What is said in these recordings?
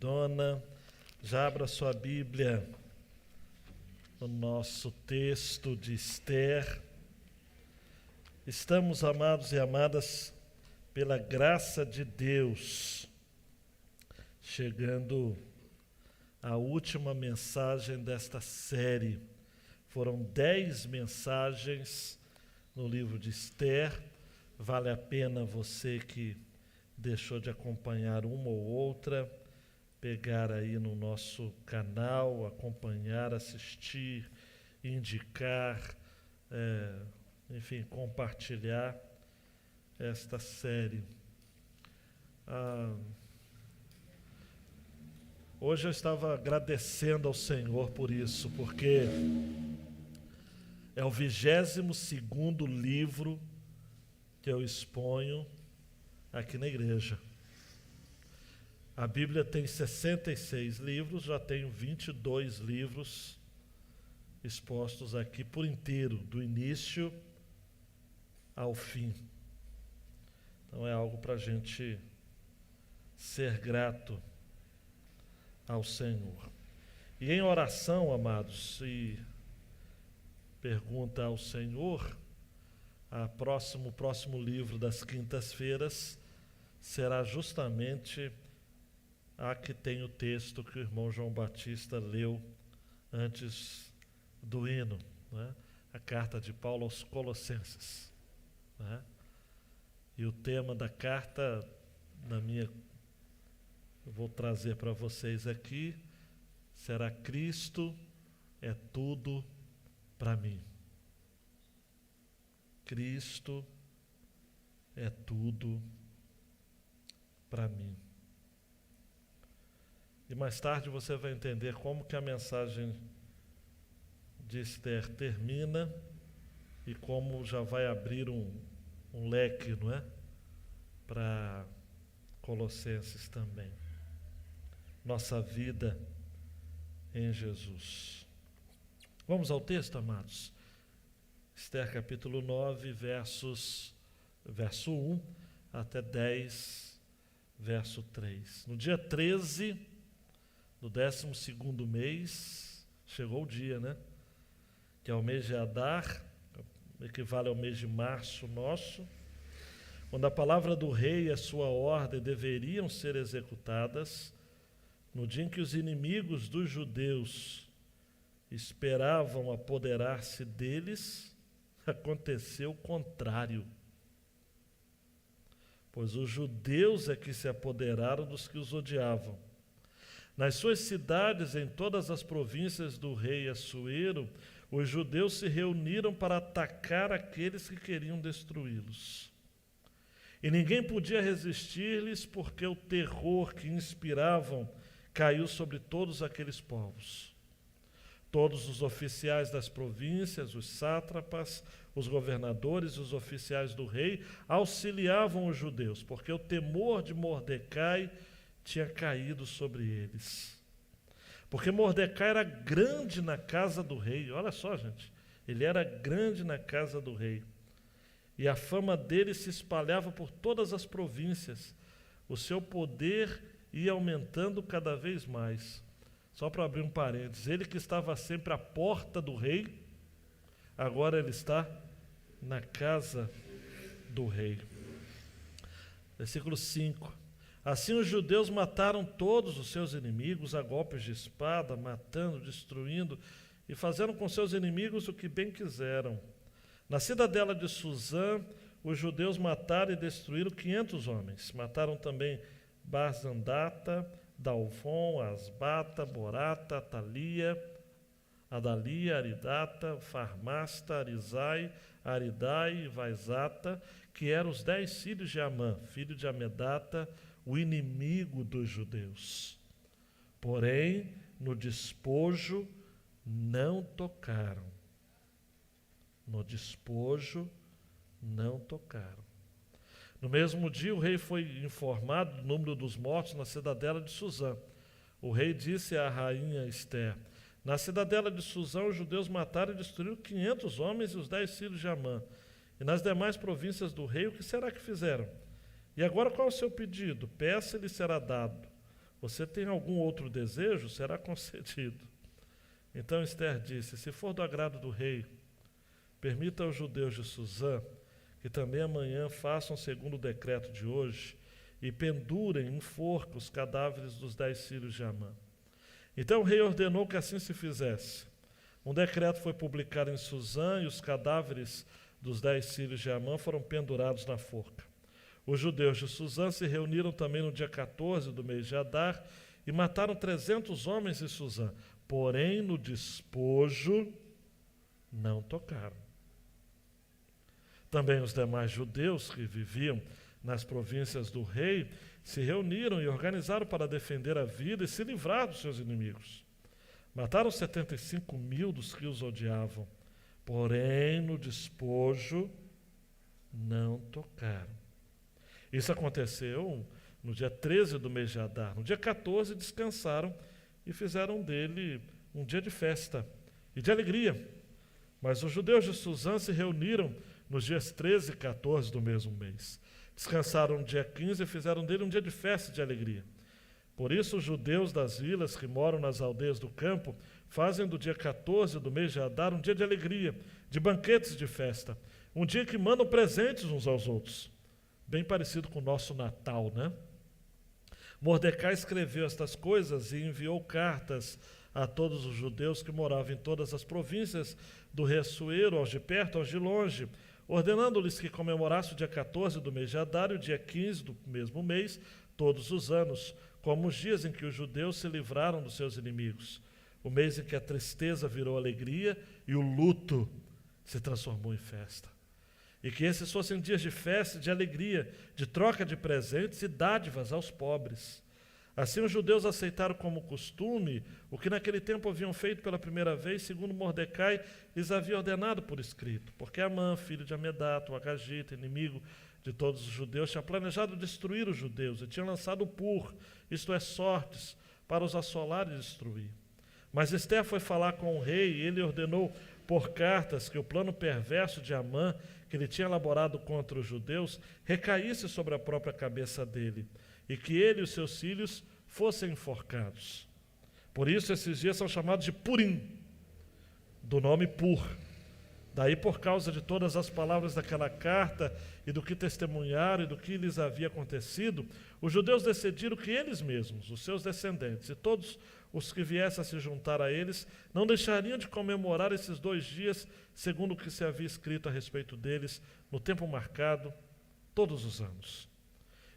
Dona, já abra sua Bíblia no nosso texto de Esther. Estamos, amados e amadas, pela graça de Deus, chegando à última mensagem desta série. Foram 10 mensagens no livro de Esther. Vale a pena você que deixou de acompanhar uma ou outra, pegar aí no nosso canal, acompanhar, assistir, indicar, enfim, compartilhar esta série. Hoje eu estava agradecendo ao Senhor por isso, porque é o 22º livro que eu exponho aqui na igreja. A Bíblia tem 66 livros, já tenho 22 livros expostos aqui por inteiro, do início ao fim. Então é algo para a gente ser grato ao Senhor. E em oração, amados, e pergunta ao Senhor, o próximo livro das quintas-feiras será justamente a que tem o texto que o irmão João Batista leu antes do hino, né? A carta de Paulo aos Colossenses, né? E o tema da carta, eu vou trazer para vocês aqui, será: Cristo é tudo para mim. Cristo é tudo para mim. E mais tarde você vai entender como que a mensagem de Esther termina e como já vai abrir um leque, não é? Para Colossenses também. Nossa vida em Jesus. Vamos ao texto, amados. Esther capítulo 9, verso 1 até 10, verso 3. No dia 13 do 12º mês, chegou o dia, né? Que é o mês de Adar, equivale ao mês de março nosso, quando a palavra do rei e a sua ordem deveriam ser executadas, no dia em que os inimigos dos judeus esperavam apoderar-se deles, aconteceu o contrário. Pois os judeus é que se apoderaram dos que os odiavam. Nas suas cidades, em todas as províncias do rei Assuero, os judeus se reuniram para atacar aqueles que queriam destruí-los. E ninguém podia resistir-lhes, porque o terror que inspiravam caiu sobre todos aqueles povos. Todos os oficiais das províncias, os sátrapas, os governadores e os oficiais do rei auxiliavam os judeus, porque o temor de Mordecai tinha caído sobre eles. Porque Mordecai era grande na casa do rei. Olha só, gente, ele era grande na casa do rei. E a fama dele se espalhava por todas as províncias. O seu poder ia aumentando cada vez mais. Só para abrir um parênteses, ele que estava sempre à porta do rei, agora ele está na casa do rei. Versículo 5. Assim os judeus mataram todos os seus inimigos a golpes de espada, matando, destruindo, e fazendo com seus inimigos o que bem quiseram. Na cidadela de Suzã, os judeus mataram e destruíram 500 homens. Mataram também Barzandata, Dalfon, Asbata, Borata, Adalia, Aridata, Farmasta, Arizai, Aridai e Vaizata, que eram os 10 filhos de Amã, filho de Amedata, o inimigo dos judeus. Porém, no despojo não tocaram. No despojo não tocaram. No mesmo dia, o rei foi informado do número dos mortos na cidadela de Suzã. O rei disse à rainha Esther: na cidadela de Suzã, os judeus mataram e destruíram 500 homens e os 10 filhos de Amã. E nas demais províncias do rei, o que será que fizeram? E agora qual é o seu pedido? Peça e lhe será dado. Você tem algum outro desejo? Será concedido. Então Esther disse: se for do agrado do rei, permita aos judeus de Suzã que também amanhã façam segundo o decreto de hoje e pendurem em forca os cadáveres dos 10 filhos de Amã. Então o rei ordenou que assim se fizesse. Um decreto foi publicado em Suzã e os cadáveres dos 10 filhos de Amã foram pendurados na forca. Os judeus de Suzã se reuniram também no dia 14 do mês de Adar e mataram 300 homens em Suzã, porém no despojo não tocaram. Também os demais judeus que viviam nas províncias do rei se reuniram e organizaram para defender a vida e se livrar dos seus inimigos. Mataram 75.000 dos que os odiavam, porém no despojo não tocaram. Isso aconteceu no dia 13 do mês de Adar. No dia 14 descansaram e fizeram dele um dia de festa e de alegria. Mas os judeus de Suzã se reuniram nos dias 13 e 14 do mesmo mês. Descansaram no dia 15 e fizeram dele um dia de festa e de alegria. Por isso os judeus das vilas que moram nas aldeias do campo fazem do dia 14 do mês de Adar um dia de alegria, de banquetes de festa, um dia que mandam presentes uns aos outros. Bem parecido com o nosso Natal, né? Mordecai escreveu estas coisas e enviou cartas a todos os judeus que moravam em todas as províncias do rei Assuero, aos de perto, aos de longe, ordenando-lhes que comemorassem o dia 14 do mês de Adar e o dia 15 do mesmo mês, todos os anos, como os dias em que os judeus se livraram dos seus inimigos, o mês em que a tristeza virou alegria e o luto se transformou em festa. E que esses fossem dias de festa e de alegria, de troca de presentes e dádivas aos pobres. Assim os judeus aceitaram como costume o que naquele tempo haviam feito pela primeira vez, segundo Mordecai lhes havia ordenado por escrito, porque Amã, filho de Amedato, o Agagita, inimigo de todos os judeus, tinha planejado destruir os judeus e tinha lançado pur, isto é, sortes, para os assolar e destruir. Mas Esther foi falar com o rei e ele ordenou por cartas que o plano perverso de Amã, que ele tinha elaborado contra os judeus, recaísse sobre a própria cabeça dele, e que ele e os seus filhos fossem enforcados. Por isso esses dias são chamados de Purim, do nome Pur. Daí, por causa de todas as palavras daquela carta e do que testemunharam e do que lhes havia acontecido, os judeus decidiram que eles mesmos, os seus descendentes e todos os que viessem a se juntar a eles, não deixariam de comemorar esses 2 dias, segundo o que se havia escrito a respeito deles, no tempo marcado, todos os anos.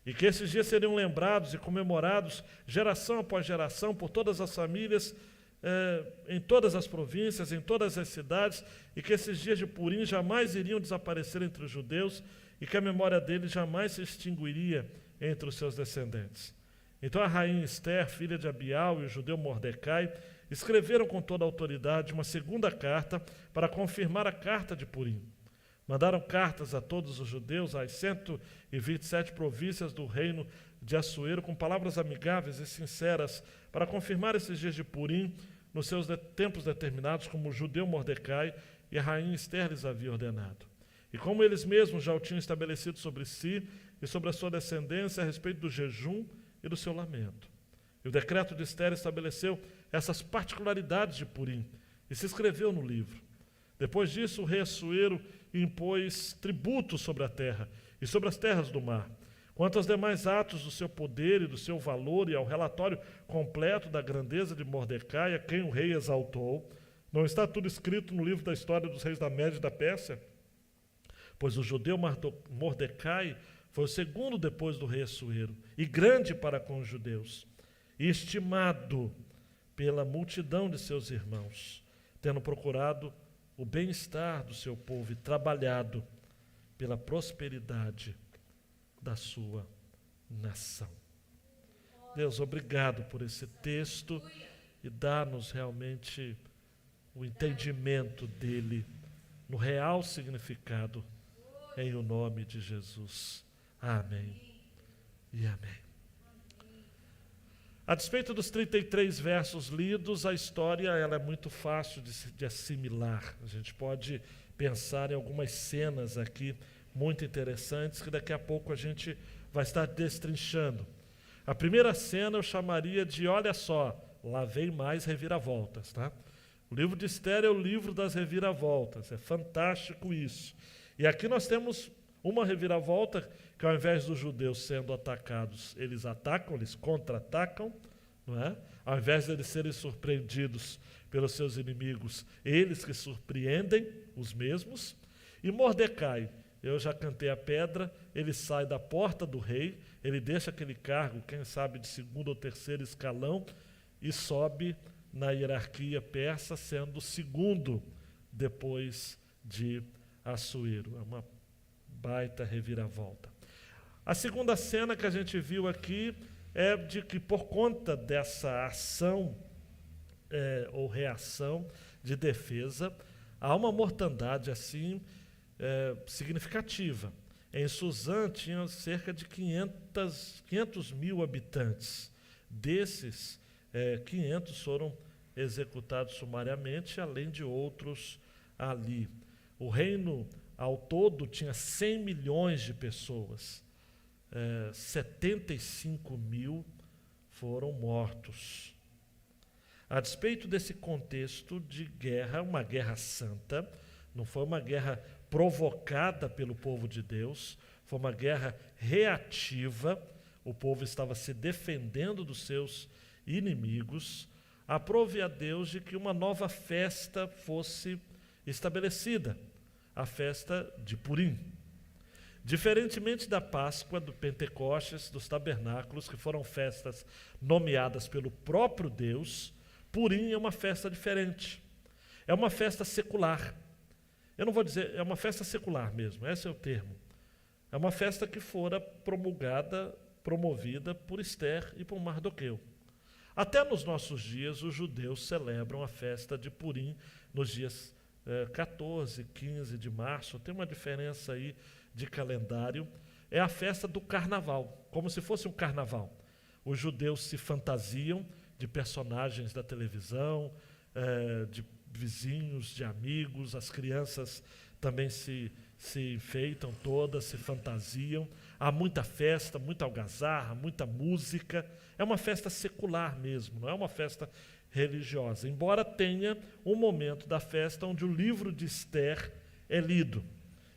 E que esses dias seriam lembrados e comemorados, geração após geração, por todas as famílias, em todas as províncias, em todas as cidades, e que esses dias de Purim jamais iriam desaparecer entre os judeus, e que a memória deles jamais se extinguiria entre os seus descendentes. Então a rainha Esther, filha de Abial, e o judeu Mordecai escreveram com toda a autoridade uma segunda carta para confirmar a carta de Purim. Mandaram cartas a todos os judeus, às 127 províncias do reino de Assuero, com palavras amigáveis e sinceras, para confirmar esses dias de Purim nos seus tempos determinados, como o judeu Mordecai e a rainha Esther lhes havia ordenado. E como eles mesmos já o tinham estabelecido sobre si e sobre a sua descendência a respeito do jejum e do seu lamento. E o decreto de Esther estabeleceu essas particularidades de Purim e se escreveu no livro. Depois disso, o rei Assuero impôs tributos sobre a terra e sobre as terras do mar. Quanto aos demais atos do seu poder e do seu valor e ao relatório completo da grandeza de Mordecai, a quem o rei exaltou, não está tudo escrito no livro da história dos reis da Média e da Pérsia? Pois o judeu Mordecai foi o segundo depois do rei Assuero, e grande para com os judeus, e estimado pela multidão de seus irmãos, tendo procurado o bem-estar do seu povo e trabalhado pela prosperidade da sua nação. Deus, obrigado por esse texto e dá-nos realmente o entendimento dele no real significado, em o nome de Jesus. Amém e amém. A despeito dos 33 versos lidos, a história ela é muito fácil de assimilar. A gente pode pensar em algumas cenas aqui muito interessantes que daqui a pouco a gente vai estar destrinchando. A primeira cena eu chamaria de, olha só, lá vem mais reviravoltas, tá? O livro de Esther é o livro das reviravoltas, é fantástico isso. E aqui nós temos uma reviravolta que, ao invés dos judeus sendo atacados, eles atacam, eles contra-atacam, não é? Ao invés de eles serem surpreendidos pelos seus inimigos, eles que surpreendem os mesmos. E Mordecai, eu já cantei a pedra, ele sai da porta do rei, ele deixa aquele cargo, quem sabe de segundo ou terceiro escalão, e sobe na hierarquia persa, sendo o segundo depois de Assuero. É uma baita reviravolta. A segunda cena que a gente viu aqui é de que, por conta dessa ação ou reação de defesa, há uma mortandade assim significativa. Em Suzã tinha cerca de 500 mil habitantes. Desses, 500 foram executados sumariamente, além de outros ali. O reino, ao todo, tinha 100 milhões de pessoas. 75 mil foram mortos. A despeito desse contexto de guerra, uma guerra santa, não foi uma guerra provocada pelo povo de Deus, foi uma guerra reativa, o povo estava se defendendo dos seus inimigos. Aprove a Deus de que uma nova festa fosse estabelecida, a festa de Purim. Diferentemente da Páscoa, do Pentecostes, dos tabernáculos, que foram festas nomeadas pelo próprio Deus, Purim é uma festa diferente. É uma festa secular. Eu não vou dizer, é uma festa secular mesmo, esse é o termo. É uma festa que fora promovida por Esther e por Mardoqueu. Até nos nossos dias, os judeus celebram a festa de Purim nos dias 14, 15 de março. Tem uma diferença aí de calendário. É a festa do carnaval, como se fosse um carnaval. Os judeus se fantasiam de personagens da televisão, de vizinhos, de amigos, as crianças também se enfeitam todas, se fantasiam. Há muita festa, muita algazarra, muita música. É uma festa secular mesmo, não é uma festa religiosa. Embora tenha um momento da festa onde o livro de Esther é lido.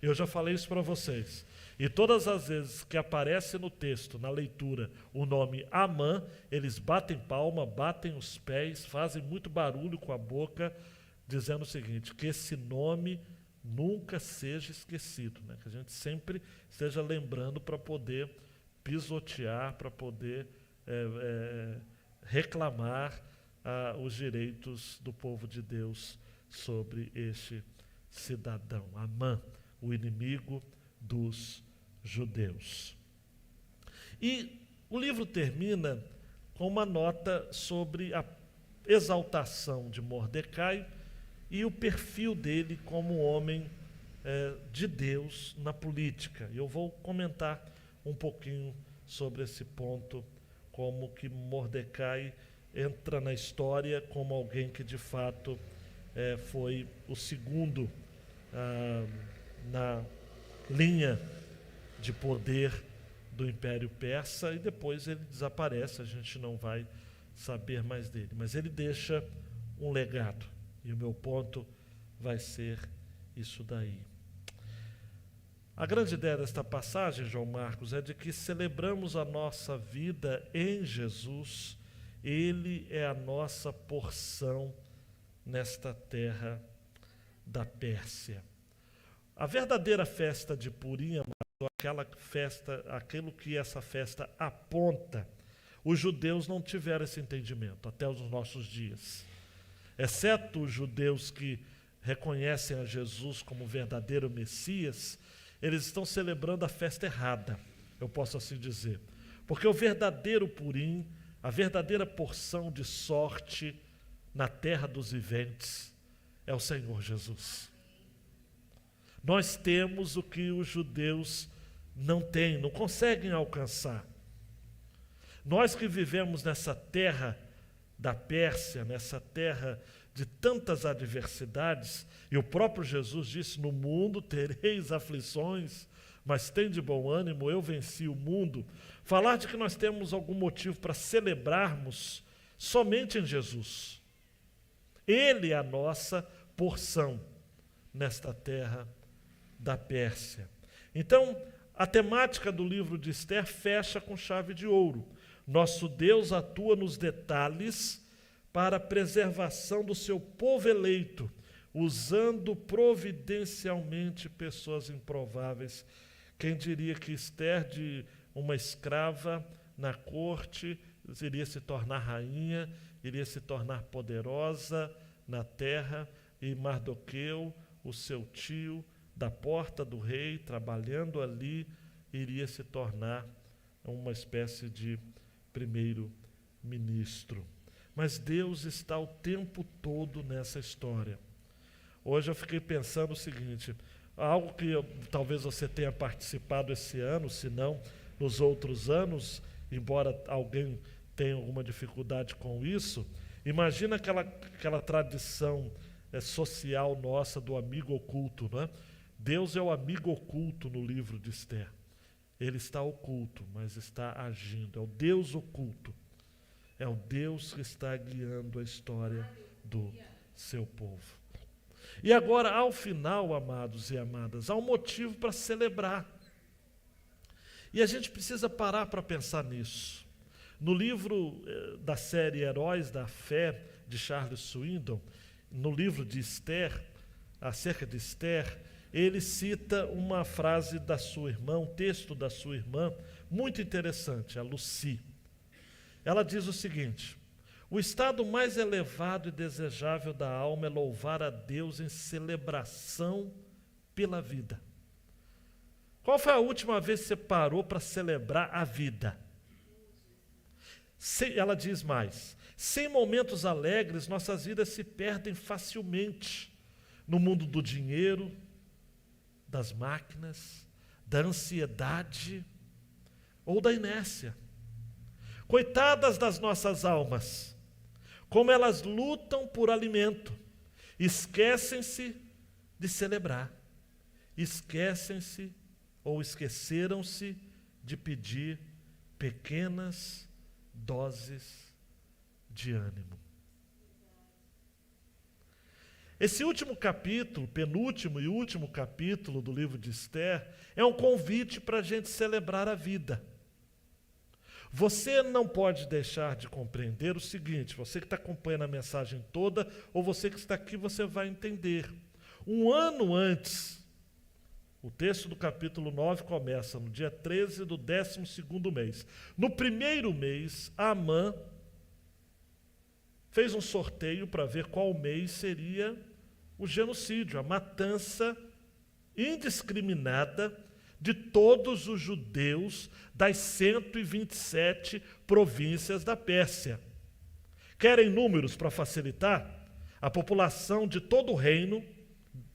Eu já falei isso para vocês. E todas as vezes que aparece no texto, na leitura, o nome Amã, eles batem palma, batem os pés, fazem muito barulho com a boca, dizendo o seguinte, que esse nome nunca seja esquecido, né? Que a gente sempre esteja lembrando para poder pisotear, para poder reclamar os direitos do povo de Deus sobre este cidadão, Amã, o inimigo dos judeus. E o livro termina com uma nota sobre a exaltação de Mordecai e o perfil dele como homem de Deus na política. Eu vou comentar um pouquinho sobre esse ponto, como que Mordecai entra na história como alguém que de fato foi o segundo na linha de poder do Império Persa, e depois ele desaparece, a gente não vai saber mais dele. Mas ele deixa um legado, e o meu ponto vai ser isso daí. A grande ideia desta passagem, João Marcos, é de que celebramos a nossa vida em Jesus. Ele é a nossa porção nesta terra da Pérsia. A verdadeira festa de Purim, aquilo que essa festa aponta, os judeus não tiveram esse entendimento até os nossos dias. Exceto os judeus que reconhecem a Jesus como verdadeiro Messias, eles estão celebrando a festa errada, eu posso assim dizer. Porque o verdadeiro Purim, a verdadeira porção de sorte na terra dos viventes é o Senhor Jesus. Nós temos o que os judeus não têm, não conseguem alcançar. Nós que vivemos nessa terra da Pérsia, nessa terra de tantas adversidades, e o próprio Jesus disse, no mundo tereis aflições, mas tem de bom ânimo, eu venci o mundo. Falar de que nós temos algum motivo para celebrarmos somente em Jesus. Ele é a nossa porção nesta terra da Pérsia. Então, a temática do livro de Esther fecha com chave de ouro. Nosso Deus atua nos detalhes para a preservação do seu povo eleito, usando providencialmente pessoas improváveis. Quem diria que Esther, de uma escrava na corte, iria se tornar rainha, iria se tornar poderosa na terra, e Mardoqueu, o seu tio, da porta do rei, trabalhando ali, iria se tornar uma espécie de primeiro-ministro. Mas Deus está o tempo todo nessa história. Hoje eu fiquei pensando o seguinte, algo que talvez você tenha participado esse ano, se não nos outros anos, embora alguém tenha alguma dificuldade com isso, imagina aquela tradição social nossa do amigo oculto, não é? Deus é o amigo oculto no livro de Esther. Ele está oculto, mas está agindo. É o Deus oculto. É o Deus que está guiando a história do seu povo. E agora, ao final, amados e amadas, há um motivo para celebrar. E a gente precisa parar para pensar nisso. No livro da série Heróis da Fé, de Charles Swindoll, no livro de Esther, acerca de Esther, ele cita uma frase da sua irmã, um texto da sua irmã, muito interessante, a Lucy. Ela diz o seguinte: o estado mais elevado e desejável da alma é louvar a Deus em celebração pela vida. Qual foi a última vez que você parou para celebrar a vida? Ela diz mais: sem momentos alegres, nossas vidas se perdem facilmente no mundo do dinheiro, das máquinas, da ansiedade ou da inércia. Coitadas das nossas almas, como elas lutam por alimento, esquecem-se de celebrar, esquecem-se ou esqueceram-se de pedir pequenas doses de ânimo. Esse último capítulo, penúltimo e último capítulo do livro de Esther, é um convite para a gente celebrar a vida. Você não pode deixar de compreender o seguinte, você que está acompanhando a mensagem toda, ou você que está aqui, você vai entender. Um ano antes, o texto do capítulo 9 começa no dia 13 do 12º mês. No primeiro mês, Amã fez um sorteio para ver qual mês seria o genocídio, a matança indiscriminada de todos os judeus das 127 províncias da Pérsia. Querem números para facilitar? A população de todo o reino,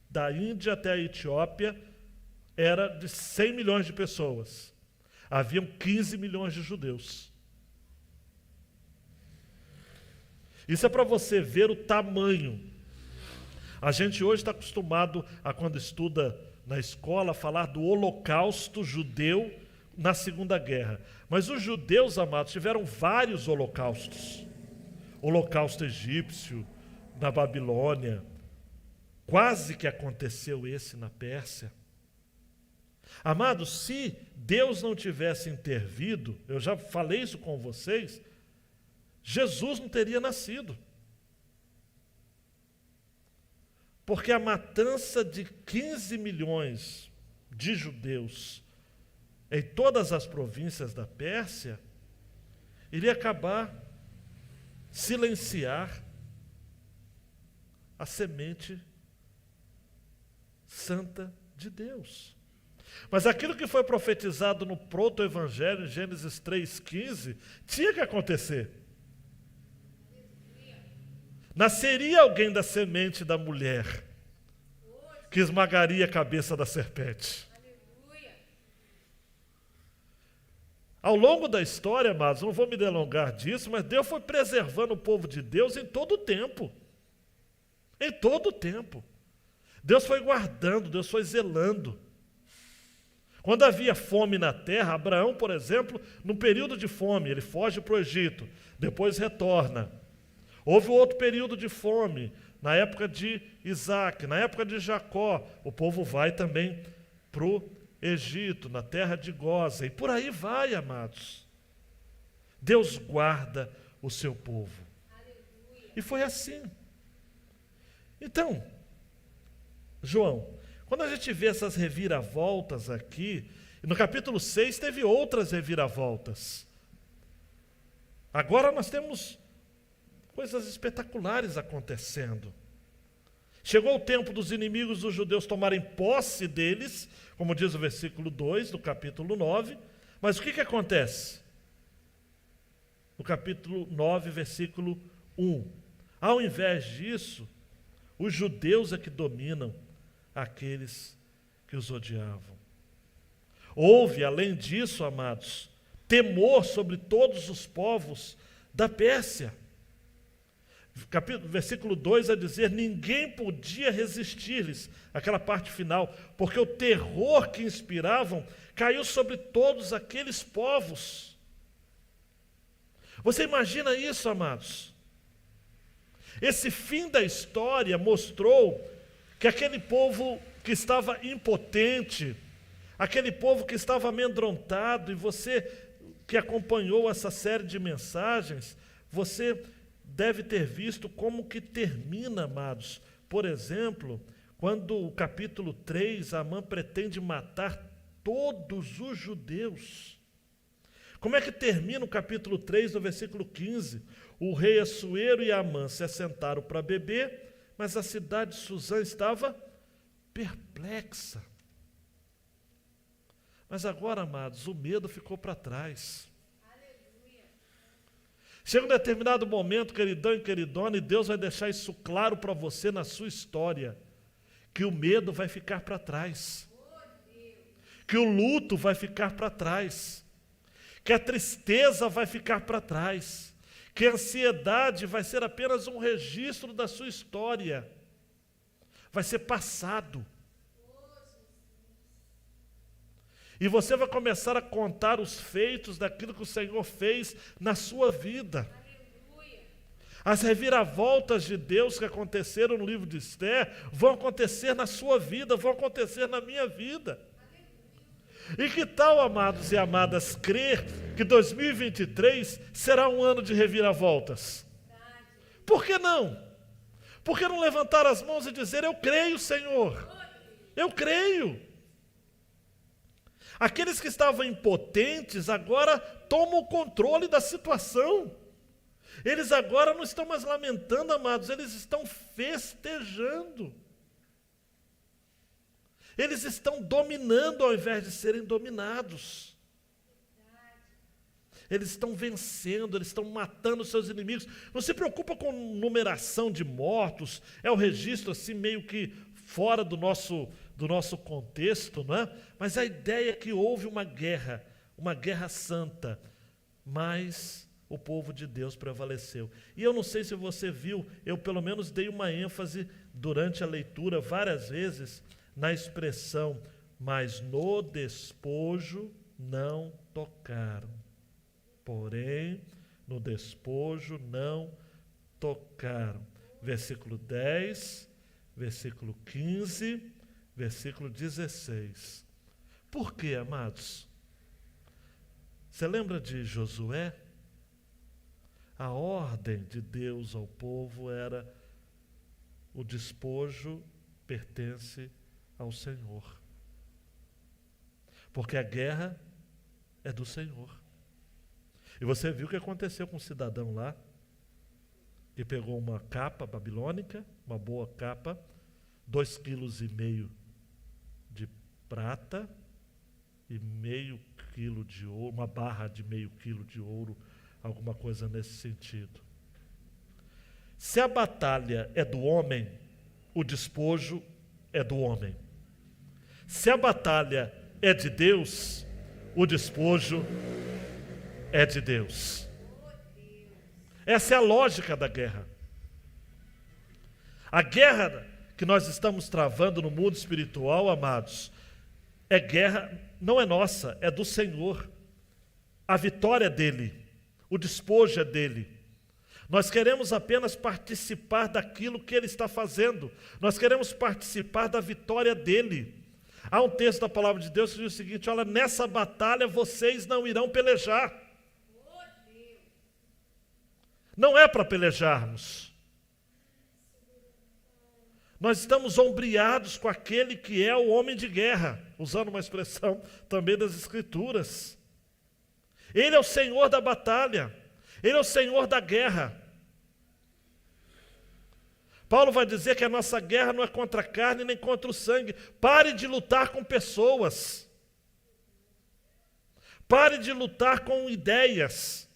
da Índia até a Etiópia, era de 100 milhões de pessoas. Haviam 15 milhões de judeus. Isso é para você ver o tamanho. A gente hoje está acostumado a, quando estuda na escola, falar do holocausto judeu na Segunda Guerra. Mas os judeus, amados, tiveram vários holocaustos. Holocausto egípcio, na Babilônia. Quase que aconteceu esse na Pérsia. Amados, se Deus não tivesse intervido, eu já falei isso com vocês, Jesus não teria nascido. Porque a matança de 15 milhões de judeus em todas as províncias da Pérsia iria acabar, silenciar a semente santa de Deus. Mas aquilo que foi profetizado no proto-evangelho, em Gênesis 3,15, tinha que acontecer. Nasceria alguém da semente da mulher, que esmagaria a cabeça da serpente. Ao longo da história, amados, não vou me delongar disso, mas Deus foi preservando o povo de Deus em todo o tempo. Em todo o tempo. Deus foi guardando, Deus foi zelando. Quando havia fome na terra, Abraão, por exemplo, num período de fome, ele foge para o Egito, depois retorna. Houve outro período de fome, na época de Isaac, na época de Jacó, o povo vai também para o Egito, na terra de Gósen, e por aí vai, amados. Deus guarda o seu povo. Aleluia. E foi assim. Então, João, quando a gente vê essas reviravoltas aqui, no capítulo 6 teve outras reviravoltas. Agora nós temos coisas espetaculares acontecendo. Chegou o tempo dos inimigos dos judeus tomarem posse deles, como diz o versículo 2 do capítulo 9, mas o que acontece? No capítulo 9, versículo 1. Ao invés disso, os judeus é que dominam aqueles que os odiavam. Houve, além disso, amados, temor sobre todos os povos da Pérsia. Versículo 2 a dizer, ninguém podia resistir-lhes, aquela parte final, porque o terror que inspiravam caiu sobre todos aqueles povos. Você imagina isso, amados? Esse fim da história mostrou que aquele povo que estava impotente, aquele povo que estava amedrontado, e você que acompanhou essa série de mensagens, você deve ter visto como que termina, amados. Por exemplo, quando o capítulo 3, Amã pretende matar todos os judeus. Como é que termina o capítulo 3, no versículo 15? O rei Assuero e Amã se assentaram para beber, mas a cidade de Suzã estava perplexa. Mas agora, amados, o medo ficou para trás. Aleluia. Chega um determinado momento, queridão e queridona, e Deus vai deixar isso claro para você na sua história, que o medo vai ficar para trás, que o luto vai ficar para trás, que a tristeza vai ficar para trás, que a ansiedade vai ser apenas um registro da sua história, vai ser passado. E você vai começar a contar os feitos daquilo que o Senhor fez na sua vida. As reviravoltas de Deus que aconteceram no livro de Esther vão acontecer na sua vida, vão acontecer na minha vida. E que tal, amados e amadas, crer que 2023 será um ano de reviravoltas? Por que não? Por que não levantar as mãos e dizer, eu creio, Senhor, eu creio. Aqueles que estavam impotentes agora tomam o controle da situação. Eles agora não estão mais lamentando, amados, eles estão festejando. Eles estão dominando ao invés de serem dominados. Eles estão vencendo, eles estão matando seus inimigos. Não se preocupa com numeração de mortos, é o registro assim meio que fora do nosso contexto, não é? Mas a ideia é que houve uma guerra santa, mas o povo de Deus prevaleceu. E eu não sei se você viu, eu pelo menos dei uma ênfase durante a leitura várias vezes na expressão, mas no despojo não tocaram. Porém, no despojo não tocaram. Versículo 10, versículo 15, versículo 16. Por quê, amados? Você lembra de Josué? A ordem de Deus ao povo era: o despojo pertence ao Senhor. Porque a guerra é do Senhor. E você viu o que aconteceu com um cidadão lá, que pegou uma capa babilônica, uma boa capa, 2,5 kg de prata e meio quilo de ouro, uma barra de meio quilo de ouro, alguma coisa nesse sentido. Se a batalha é do homem, o despojo é do homem. Se a batalha é de Deus, o despojo é de Deus. Essa é a lógica da guerra. A guerra que nós estamos travando no mundo espiritual, amados, é guerra, não é nossa, é do Senhor. A vitória é dele, o despojo é dele. Nós queremos apenas participar daquilo que ele está fazendo. Nós queremos participar da vitória dele. Há um texto da palavra de Deus que diz o seguinte: olha, nessa batalha vocês não irão pelejar. Não é para pelejarmos. Nós estamos ombreados com aquele que é o homem de guerra, usando uma expressão também das Escrituras. Ele é o Senhor da batalha, ele é o Senhor da guerra. Paulo vai dizer que a nossa guerra não é contra a carne nem contra o sangue. Pare de lutar com pessoas. Pare de lutar com ideias.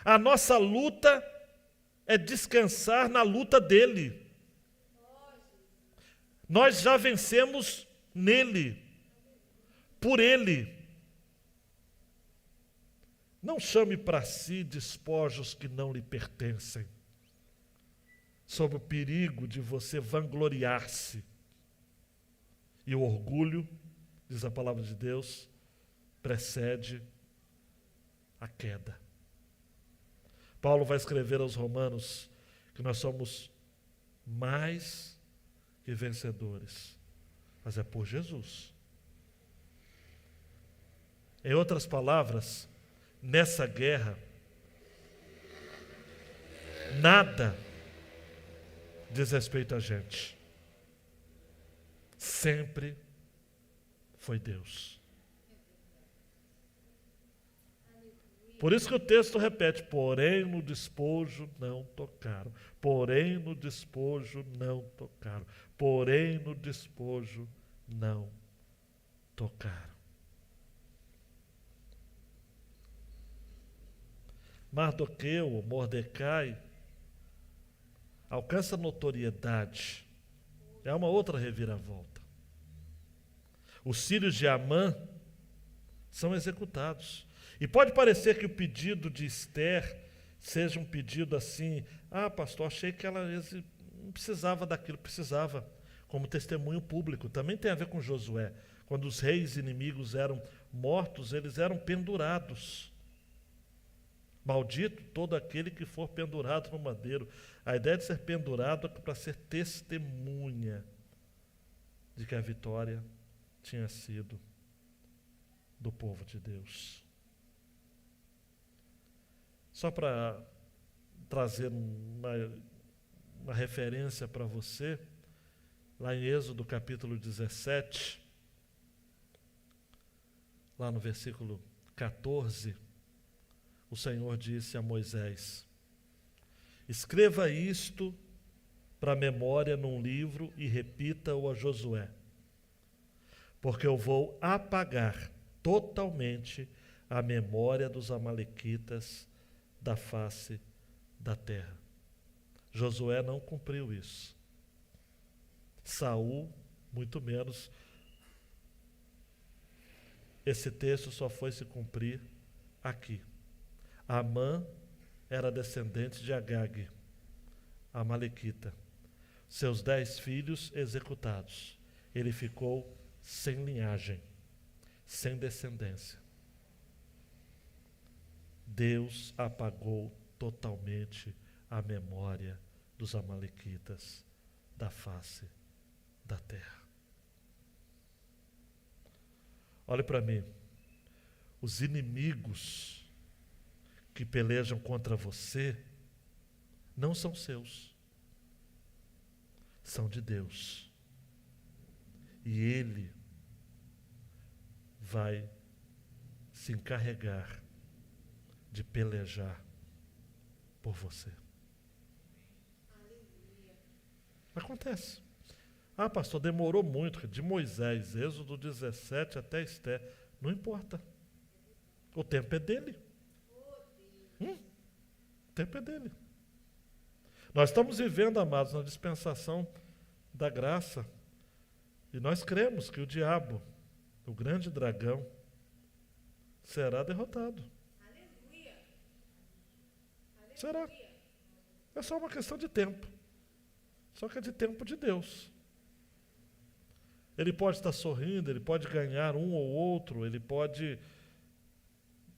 A nossa luta é descansar na luta dele. Nós já vencemos nele, por ele. Não chame para si despojos que não lhe pertencem, sob o perigo de você vangloriar-se. E o orgulho, diz a palavra de Deus, precede a queda. Paulo vai escrever aos Romanos que nós somos mais que vencedores, mas é por Jesus. Em outras palavras, nessa guerra, nada diz respeito a gente. Sempre foi Deus. Por isso que o texto repete: porém no despojo não tocaram. Porém no despojo não tocaram. Porém no despojo não tocaram. Mardoqueu, Mordecai, alcança notoriedade. É uma outra reviravolta. Os filhos de Amã são executados. E pode parecer que o pedido de Esther seja um pedido assim: ah, pastor, achei que ela não precisava daquilo. Precisava, como testemunho público. Também tem a ver com Josué. Quando os reis inimigos eram mortos, eles eram pendurados. Maldito todo aquele que for pendurado no madeiro. A ideia de ser pendurado é para ser testemunha de que a vitória tinha sido do povo de Deus. Só para trazer uma referência para você, lá em Êxodo capítulo 17, lá no versículo 14, o Senhor disse a Moisés: escreva isto para a memória num livro e repita-o a Josué, porque eu vou apagar totalmente a memória dos amalequitas da face da terra. Josué não cumpriu isso. Saul, muito menos. Esse texto só foi se cumprir aqui. Amã era descendente de Agag, a amalequita. Seus 10 filhos executados. Ele ficou sem linhagem, sem descendência. Deus apagou totalmente a memória dos amalequitas da face da terra. Olhe para mim. Os inimigos que pelejam contra você não são seus. São de Deus. E Ele vai se encarregar de pelejar por você. Acontece. Ah, pastor, demorou muito, de Moisés, Êxodo 17 até Esther. Não importa. O tempo é dele. O tempo é dele. Nós estamos vivendo, amados, na dispensação da graça. E nós cremos que o diabo, o grande dragão, será derrotado. Será. É só uma questão de tempo. Só que é de tempo de Deus. Ele pode estar sorrindo, ele pode ganhar um ou outro, ele pode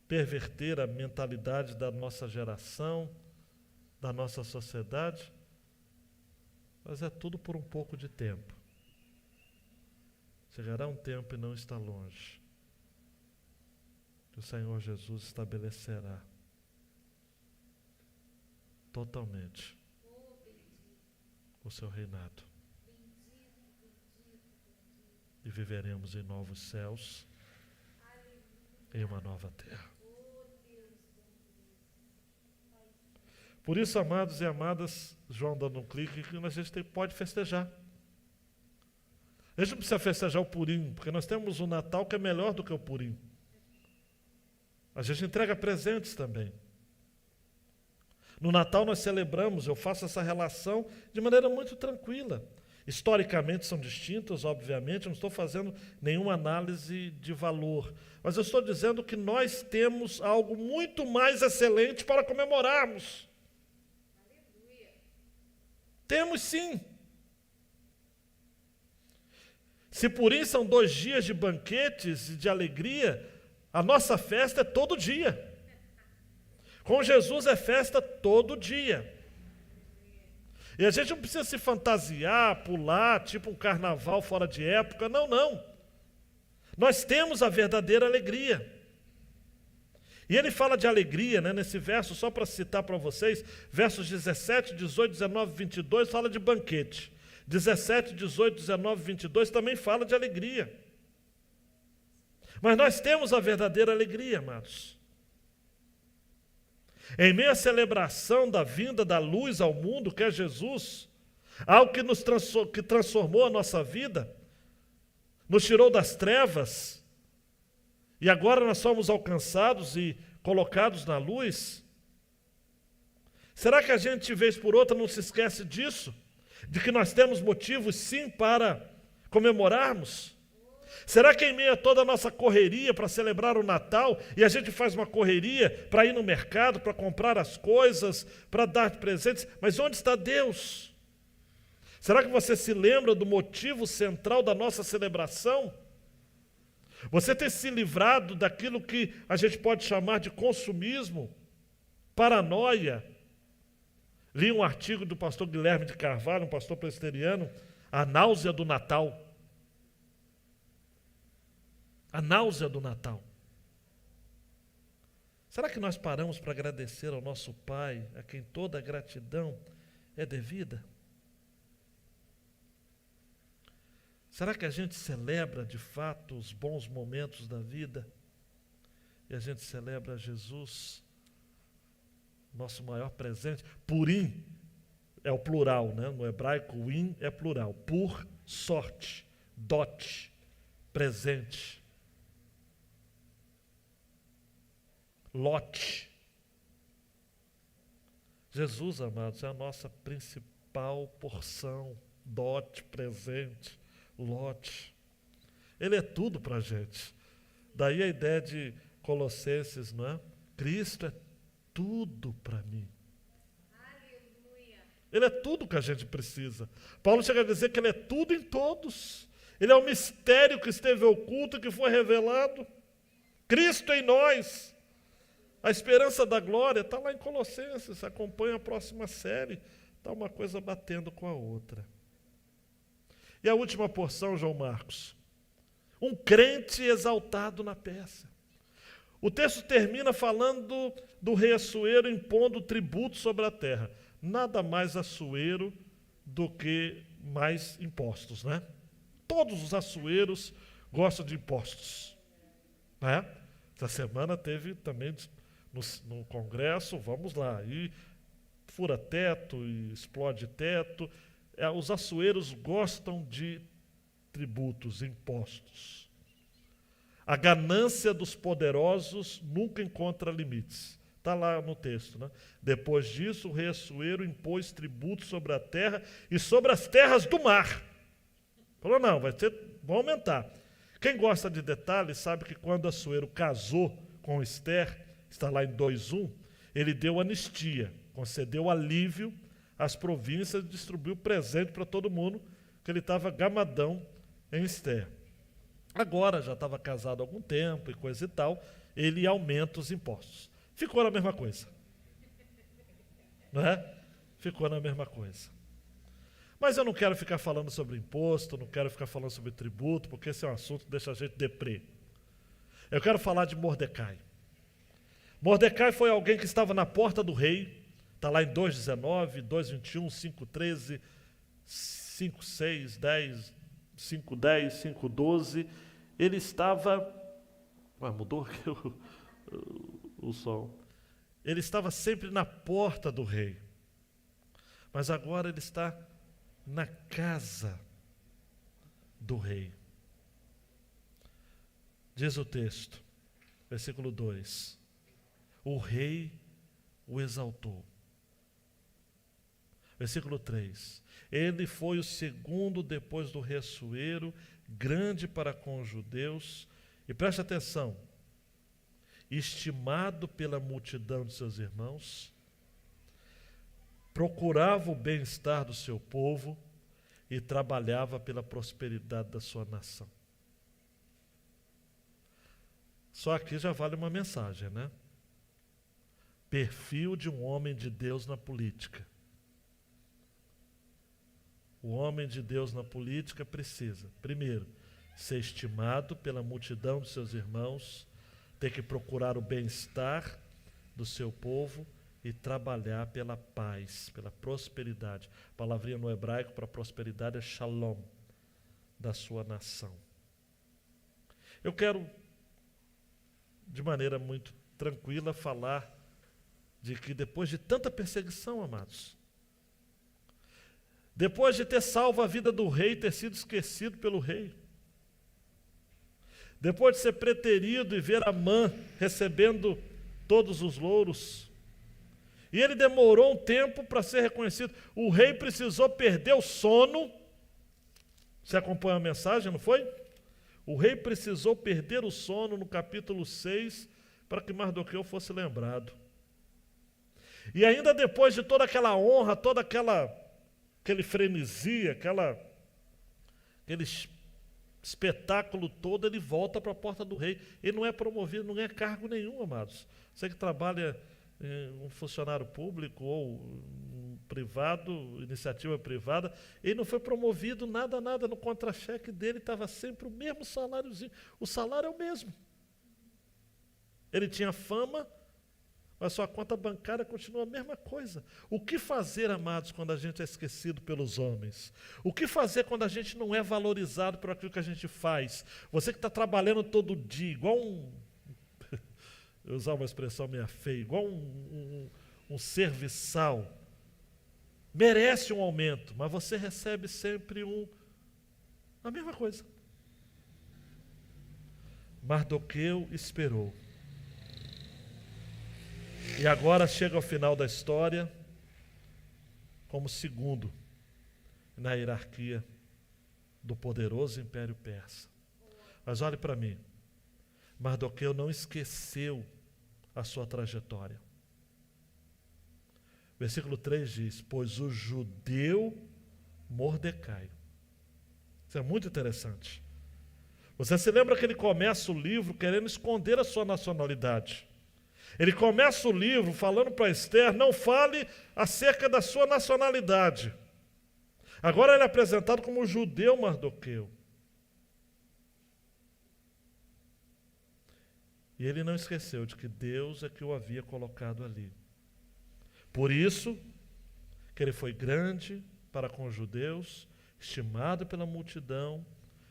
perverter a mentalidade da nossa geração, da nossa sociedade, mas é tudo por um pouco de tempo. Chegará um tempo e não está longe, que o Senhor Jesus estabelecerá totalmente o seu reinado. E viveremos em novos céus, em uma nova terra. Por isso, amados e amadas, João dando um clique, que a gente pode festejar. A gente não precisa festejar o Purim, porque nós temos o Natal que é melhor do que o Purim. A gente entrega presentes também. No Natal nós celebramos, eu faço essa relação de maneira muito tranquila. Historicamente são distintas, obviamente, eu não estou fazendo nenhuma análise de valor, mas eu estou dizendo que nós temos algo muito mais excelente para comemorarmos. Temos sim. Se Purim são 2 dias de banquetes e de alegria, a nossa festa é todo dia. Com Jesus é festa todo dia. E a gente não precisa se fantasiar, pular, tipo um carnaval fora de época. Não, não. Nós temos a verdadeira alegria. E ele fala de alegria, né, nesse verso, só para citar para vocês, versos 17, 18, 19, 22, fala de banquete. 17, 18, 19, 22 também fala de alegria. Mas nós temos a verdadeira alegria, amados. Em meio à celebração da vinda da luz ao mundo, que é Jesus, algo que transformou a nossa vida, nos tirou das trevas, e agora nós somos alcançados e colocados na luz. Será que a gente, vez por outra, não se esquece disso? De que nós temos motivos, sim, para comemorarmos? Será que em meio a toda a nossa correria para celebrar o Natal, e a gente faz uma correria para ir no mercado, para comprar as coisas, para dar presentes, mas onde está Deus? Será que você se lembra do motivo central da nossa celebração? Você tem se livrado daquilo que a gente pode chamar de consumismo, paranoia? Li um artigo do pastor Guilherme de Carvalho, um pastor presbiteriano, a náusea do Natal. A náusea do Natal. Será que nós paramos para agradecer ao nosso Pai, a quem toda a gratidão é devida? Será que a gente celebra, de fato, os bons momentos da vida? E a gente celebra Jesus, nosso maior presente? Purim é o plural, né? No hebraico, win é plural. Por, sorte, dot, presente. Lote. Jesus, amados, é a nossa principal porção, dote, presente, lote. Ele é tudo para a gente. Daí a ideia de Colossenses, não é? Cristo é tudo para mim. Aleluia. Ele é tudo que a gente precisa. Paulo chega a dizer que ele é tudo em todos. Ele é o mistério que esteve oculto, que foi revelado. Cristo em nós. A esperança da glória está lá em Colossenses, acompanha a próxima série, está uma coisa batendo com a outra. E a última porção, João Marcos, um crente exaltado na peça. O texto termina falando do rei Assuero impondo tributo sobre a terra. Nada mais Assuero do que mais impostos, né? Todos os Assueros gostam de impostos, né? Essa semana teve também no Congresso, vamos lá, e fura teto, e explode teto. Os Assueros gostam de tributos, impostos. A ganância dos poderosos nunca encontra limites. Está lá no texto, né? Depois disso, o rei Assuero impôs tributos sobre a terra e sobre as terras do mar. Falou, não, vão aumentar. Quem gosta de detalhes sabe que quando Assuero casou com Ester, está lá em 2:1, ele deu anistia, concedeu alívio às províncias e distribuiu presente para todo mundo, que ele estava gamadão em Esther. Agora, já estava casado há algum tempo e coisa e tal, ele aumenta os impostos. Ficou na mesma coisa. Não é? Ficou na mesma coisa. Mas eu não quero ficar falando sobre imposto, não quero ficar falando sobre tributo, porque esse é um assunto que deixa a gente deprê. Eu quero falar de Mordecai. Mordecai foi alguém que estava na porta do rei, está lá em 2,19, 2,21, 5,13, 5,6, 10, 5,10, 5,12. Ele estava... mudou aqui o som. Ele estava sempre na porta do rei. Mas agora ele está na casa do rei. Diz o texto, versículo 2. O rei o exaltou. Versículo 3. Ele foi o segundo depois do rei Assuero, grande para com os judeus. E preste atenção, estimado pela multidão de seus irmãos, procurava o bem-estar do seu povo e trabalhava pela prosperidade da sua nação. Só aqui já vale uma mensagem, né? Perfil de um homem de Deus na política. O homem de Deus na política precisa, primeiro, ser estimado pela multidão de seus irmãos, ter que procurar o bem-estar do seu povo e trabalhar pela paz, pela prosperidade. A palavrinha no hebraico para prosperidade é shalom, da sua nação. Eu quero, de maneira muito tranquila, falar de que depois de tanta perseguição, amados, depois de ter salvo a vida do rei, ter sido esquecido pelo rei, depois de ser preterido e ver Amã recebendo todos os louros, e ele demorou um tempo para ser reconhecido, o rei precisou perder o sono. Você acompanha a mensagem, não foi? O rei precisou perder o sono no capítulo 6 para que Mardoqueu fosse lembrado. E ainda depois de toda aquela honra, toda aquele frenesi, aquele espetáculo todo, ele volta para a porta do rei. Ele não é promovido, não ganha cargo nenhum, amados. Você que trabalha um funcionário público ou um privado, iniciativa privada, ele não foi promovido nada, no contra-cheque dele estava sempre o mesmo saláriozinho. O salário é o mesmo. Ele tinha fama, mas sua conta bancária continua a mesma coisa. O que fazer, amados, quando a gente é esquecido pelos homens? O que fazer quando a gente não é valorizado por aquilo que a gente faz? Você que está trabalhando todo dia, igual eu usar uma expressão meio feia, igual um serviçal, merece um aumento, mas você recebe sempre a mesma coisa. Mardoqueu esperou. E agora chega ao final da história como segundo na hierarquia do poderoso Império Persa. Mas olhe para mim, Mardoqueu não esqueceu a sua trajetória. Versículo 3 diz, pois o judeu Mordecai. Isso é muito interessante. Você se lembra que ele começa o livro querendo esconder a sua nacionalidade. Ele começa o livro falando para Esther, não fale acerca da sua nacionalidade. Agora ele é apresentado como o judeu Mardoqueu. E ele não esqueceu de que Deus é que o havia colocado ali. Por isso que ele foi grande para com os judeus, estimado pela multidão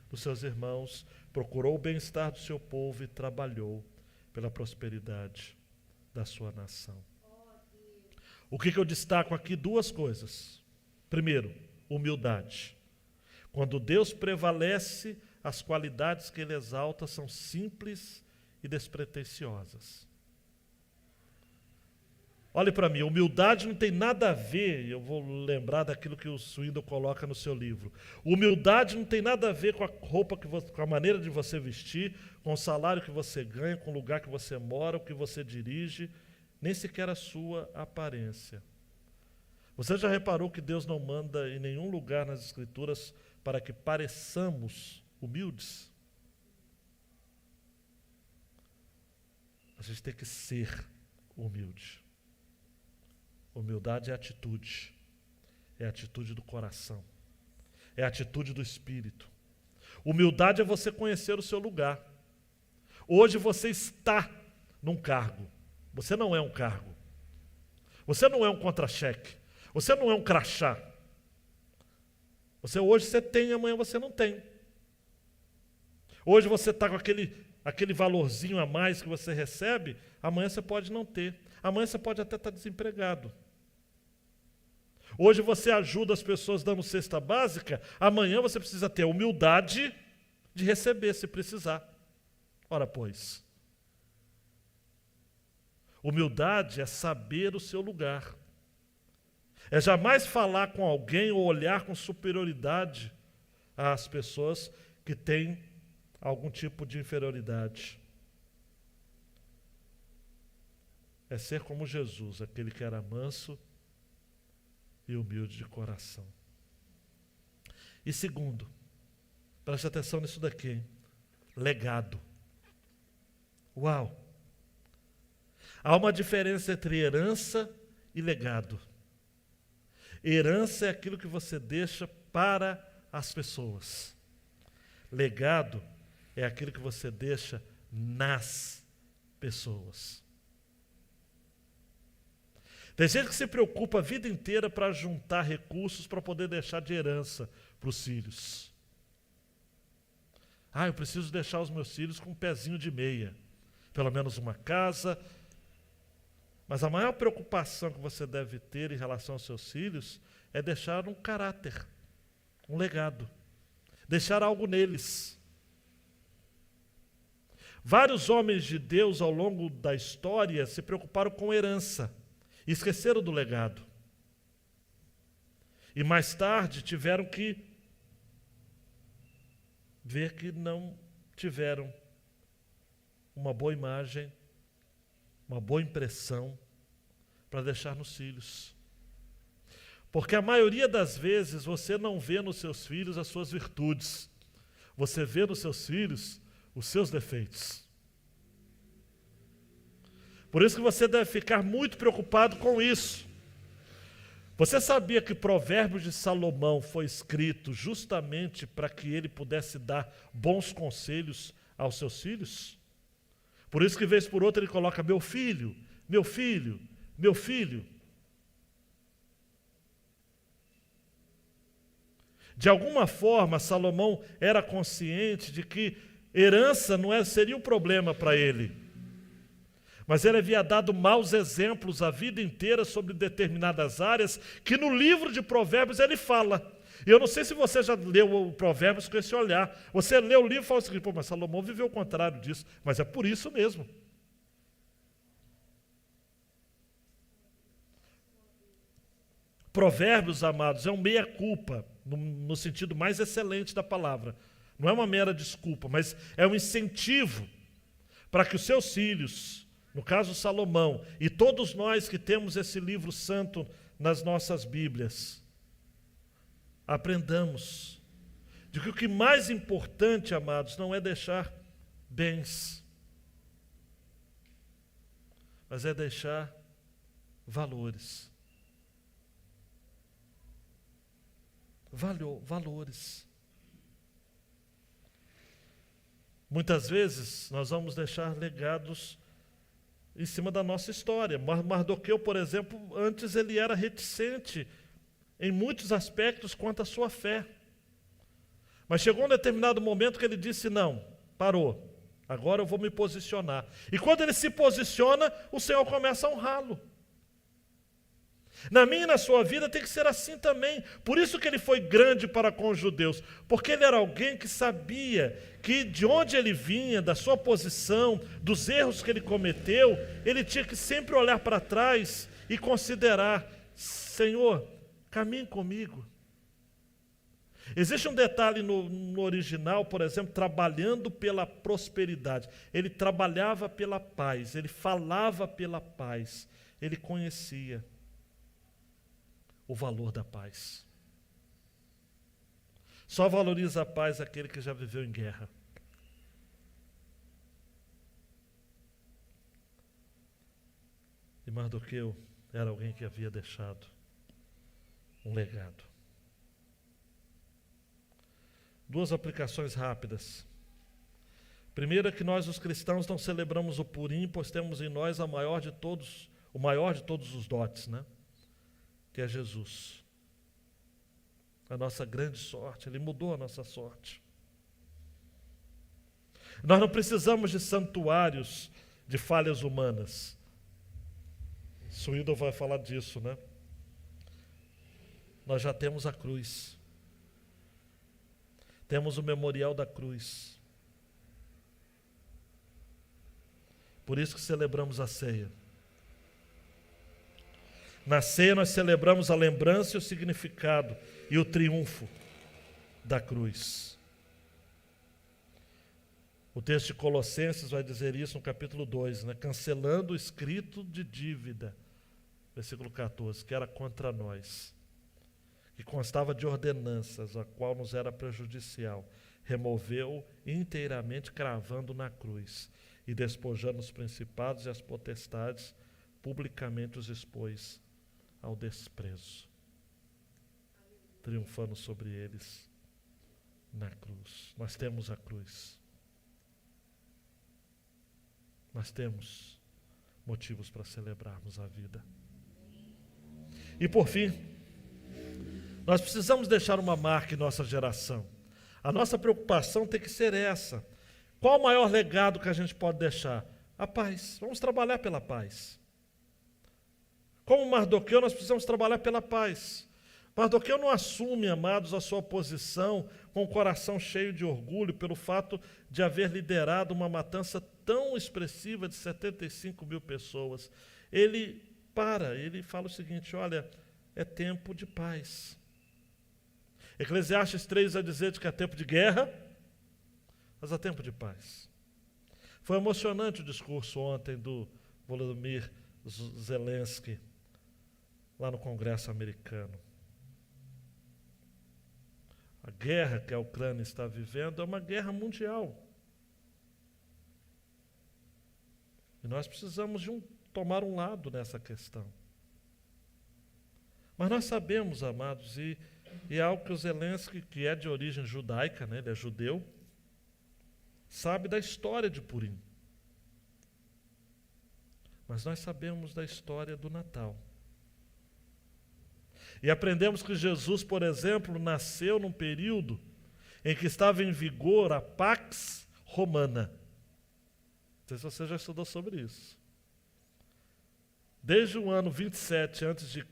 dos seus irmãos, procurou o bem-estar do seu povo e trabalhou pela prosperidade da sua nação. O que eu destaco aqui? Duas coisas. Primeiro, humildade. Quando Deus prevalece, as qualidades que ele exalta são simples e despretensiosas. Olhe para mim, humildade não tem nada a ver, eu vou lembrar daquilo que o Swindon coloca no seu livro. Humildade não tem nada a ver com a roupa, com a maneira de você vestir, com o salário que você ganha, com o lugar que você mora, o que você dirige, nem sequer a sua aparência. Você já reparou que Deus não manda em nenhum lugar nas Escrituras para que pareçamos humildes. A gente tem que ser humilde. Humildade é atitude. É atitude do coração. É atitude do espírito. Humildade é você conhecer o seu lugar. Hoje você está num cargo. Você não é um cargo. Você não é um contra-cheque. Você não é um crachá. Hoje você tem, amanhã você não tem. Hoje você está com aquele valorzinho a mais que você recebe, amanhã você pode não ter. Amanhã você pode até estar desempregado. Hoje você ajuda as pessoas dando cesta básica, amanhã você precisa ter a humildade de receber se precisar. Ora, pois. Humildade é saber o seu lugar. É jamais falar com alguém ou olhar com superioridade às pessoas que têm algum tipo de inferioridade. É ser como Jesus, aquele que era manso e humilde de coração. E segundo, preste atenção nisso daqui, hein? Legado. Uau! Há uma diferença entre herança e legado. Herança é aquilo que você deixa para as pessoas. Legado é aquilo que você deixa nas pessoas. Tem gente que se preocupa a vida inteira para juntar recursos para poder deixar de herança para os filhos. Eu preciso deixar os meus filhos com um pezinho de meia. Pelo menos uma casa. Mas a maior preocupação que você deve ter em relação aos seus filhos é deixar um caráter, um legado. Deixar algo neles. Vários homens de Deus ao longo da história se preocuparam com herança e esqueceram do legado. E mais tarde tiveram que ver que não tiveram uma boa imagem, uma boa impressão para deixar nos filhos. Porque a maioria das vezes você não vê nos seus filhos as suas virtudes. Você vê nos seus filhos os seus defeitos. Por isso que você deve ficar muito preocupado com isso. Você sabia que Provérbios de Salomão foi escrito justamente para que ele pudesse dar bons conselhos aos seus filhos? Por isso que, vez por outra, ele coloca meu filho, meu filho, meu filho. De alguma forma, Salomão era consciente de que herança não seria um problema para ele. Mas ele havia dado maus exemplos a vida inteira sobre determinadas áreas que no livro de Provérbios ele fala. E eu não sei se você já leu o Provérbios com esse olhar. Você lê o livro e fala assim, mas Salomão viveu o contrário disso. Mas é por isso mesmo. Provérbios, amados, é um meia-culpa, no sentido mais excelente da palavra. Não é uma mera desculpa, mas é um incentivo para que os seus filhos, no caso Salomão, e todos nós que temos esse livro santo nas nossas Bíblias, aprendamos de que o que mais importante, amados, não é deixar bens, mas é deixar valores. Valores. Muitas vezes nós vamos deixar legados em cima da nossa história. Mardoqueu, por exemplo, antes ele era reticente em muitos aspectos quanto à sua fé. Mas chegou um determinado momento que ele disse, não, parou, agora eu vou me posicionar. E quando ele se posiciona, o Senhor começa a honrá-lo. Na minha e na sua vida tem que ser assim também. Por isso que ele foi grande para com os judeus. Porque ele era alguém que sabia que de onde ele vinha, da sua posição, dos erros que ele cometeu, ele tinha que sempre olhar para trás e considerar, Senhor, caminhe comigo. Existe um detalhe no original, por exemplo, trabalhando pela prosperidade. Ele trabalhava pela paz, ele falava pela paz, ele conhecia o valor da paz. Só valoriza a paz aquele que já viveu em guerra. E Mardoqueu era alguém que havia deixado um legado. Duas aplicações rápidas. Primeiro é que nós, os cristãos, não celebramos o Purim, pois temos em nós o maior de todos os dotes, né? Que é Jesus. A nossa grande sorte, Ele mudou a nossa sorte. Nós não precisamos de santuários de falhas humanas. Swindon vai falar disso, né? Nós já temos a cruz. Temos o memorial da cruz. Por isso que celebramos a ceia. Na ceia nós celebramos a lembrança e o significado e o triunfo da cruz. O texto de Colossenses vai dizer isso no capítulo 2, né? Cancelando o escrito de dívida, versículo 14, que era contra nós, que constava de ordenanças, a qual nos era prejudicial, removeu inteiramente, cravando na cruz, e despojando os principados e as potestades, publicamente os expôs ao desprezo, triunfando sobre eles na cruz. Nós temos a cruz. Nós temos motivos para celebrarmos a vida. E por fim, nós precisamos deixar uma marca em nossa geração. A nossa preocupação tem que ser essa. Qual o maior legado que a gente pode deixar? A paz. Vamos trabalhar pela paz. Como Mardoqueu, nós precisamos trabalhar pela paz. Mardoqueu não assume, amados, a sua posição com o coração cheio de orgulho pelo fato de haver liderado uma matança tão expressiva de 75 mil pessoas. Ele fala o seguinte: olha, é tempo de paz. Eclesiastes 3 vai dizer que é tempo de guerra, mas é tempo de paz. Foi emocionante o discurso ontem do Volodymyr Zelensky, lá no Congresso americano. A guerra que a Ucrânia está vivendo é uma guerra mundial. E nós precisamos tomar um lado nessa questão. Mas nós sabemos, amados, e é algo que o Zelensky, que é de origem judaica, né, ele é judeu, sabe da história de Purim. Mas nós sabemos da história do Natal. E aprendemos que Jesus, por exemplo, nasceu num período em que estava em vigor a Pax Romana. Não sei se você já estudou sobre isso. Desde o ano 27 a.C.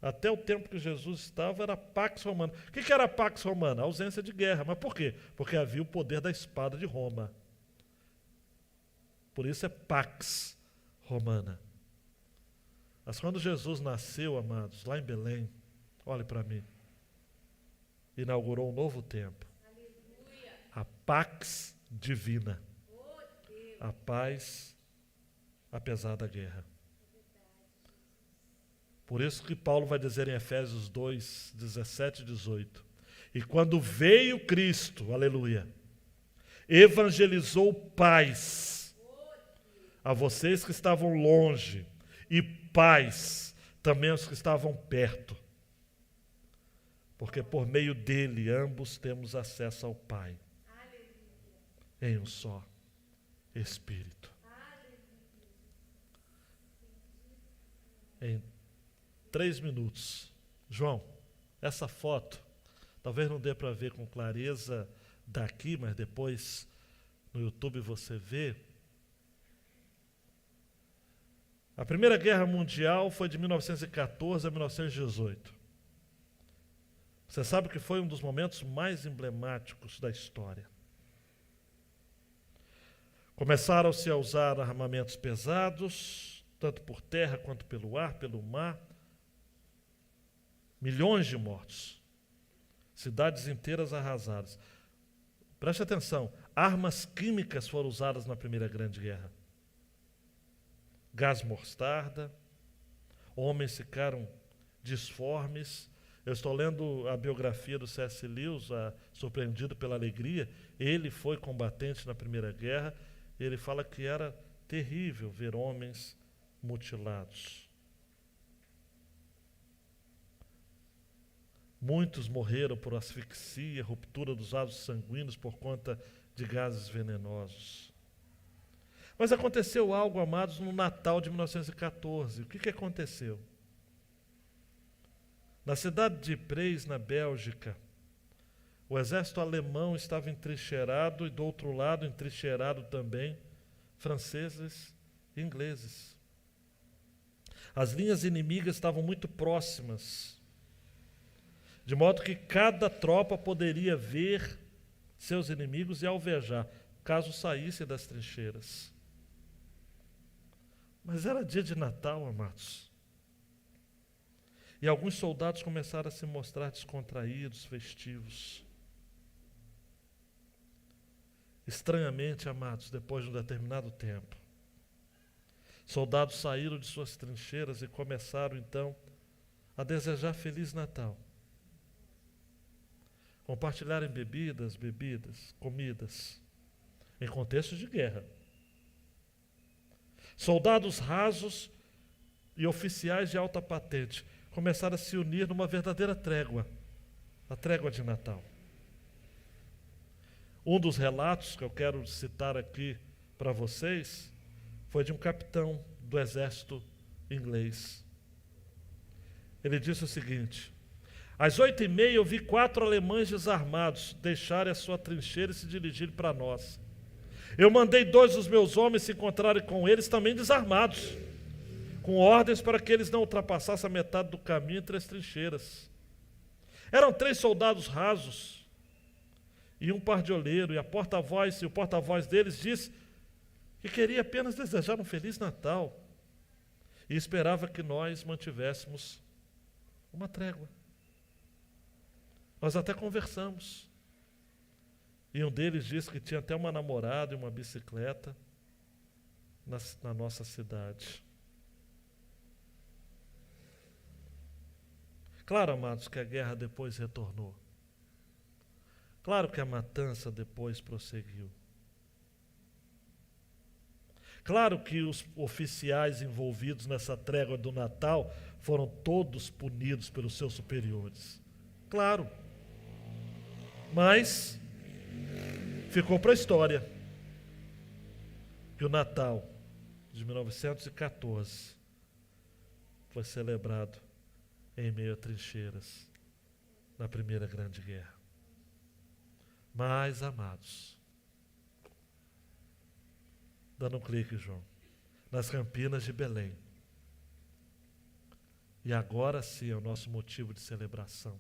até o tempo que Jesus estava, era a Pax Romana. O que era a Pax Romana? A ausência de guerra. Mas por quê? Porque havia o poder da espada de Roma. Por isso é Pax Romana. Mas quando Jesus nasceu, amados, lá em Belém, olhe para mim, inaugurou um novo tempo. Aleluia. A Pax Divina. A paz, apesar da guerra. Por isso que Paulo vai dizer em Efésios 2, 17 e 18. E quando veio Cristo, aleluia, evangelizou paz a vocês que estavam longe, e paz também aos que estavam perto. Porque por meio dele ambos temos acesso ao Pai. Em um só Espírito. Em 3 minutos. João, essa foto, talvez não dê para ver com clareza daqui, mas depois no YouTube você vê. A Primeira Guerra Mundial foi de 1914 a 1918. Você sabe que foi um dos momentos mais emblemáticos da história. Começaram-se a usar armamentos pesados, tanto por terra quanto pelo ar, pelo mar. Milhões de mortos. Cidades inteiras arrasadas. Preste atenção, armas químicas foram usadas na Primeira Grande Guerra. Gás mostarda, homens ficaram disformes, Eu estou lendo a biografia do C.S. Lewis, Surpreendido pela Alegria. Ele foi combatente na Primeira Guerra. Ele fala que era terrível ver homens mutilados. Muitos morreram por asfixia, ruptura dos vasos sanguíneos por conta de gases venenosos. Mas aconteceu algo, amados, no Natal de 1914. O que aconteceu? Na cidade de Ypres, na Bélgica, o exército alemão estava entrincheirado e do outro lado entrincheirado também franceses e ingleses. As linhas inimigas estavam muito próximas, de modo que cada tropa poderia ver seus inimigos e alvejar, caso saíssem das trincheiras. Mas era dia de Natal, amados. E alguns soldados começaram a se mostrar descontraídos, festivos. Estranhamente, amados, depois de um determinado tempo, soldados saíram de suas trincheiras e começaram, então, a desejar Feliz Natal. Compartilharem bebidas, comidas, em contexto de guerra. Soldados rasos e oficiais de alta patente começaram a se unir numa verdadeira trégua, a trégua de Natal. Um dos relatos que eu quero citar aqui para vocês foi de um capitão do exército inglês. Ele disse o seguinte: às 8h30 eu vi 4 alemães desarmados deixarem a sua trincheira e se dirigirem para nós. Eu mandei 2 dos meus homens se encontrarem com eles também desarmados, com ordens para que eles não ultrapassassem a metade do caminho entre as trincheiras. Eram 3 soldados rasos e um pardioleiro, e o porta-voz deles disse que queria apenas desejar um Feliz Natal e esperava que nós mantivéssemos uma trégua. Nós até conversamos. E um deles disse que tinha até uma namorada e uma bicicleta na nossa cidade. Claro, amados, que a guerra depois retornou. Claro que a matança depois prosseguiu. Claro que os oficiais envolvidos nessa trégua do Natal foram todos punidos pelos seus superiores. Claro. Mas ficou para a história que o Natal de 1914 foi celebrado em meio a trincheiras na Primeira Grande Guerra. Mas, amados, dando um clique, João, nas Campinas de Belém, e agora sim é o nosso motivo de celebração.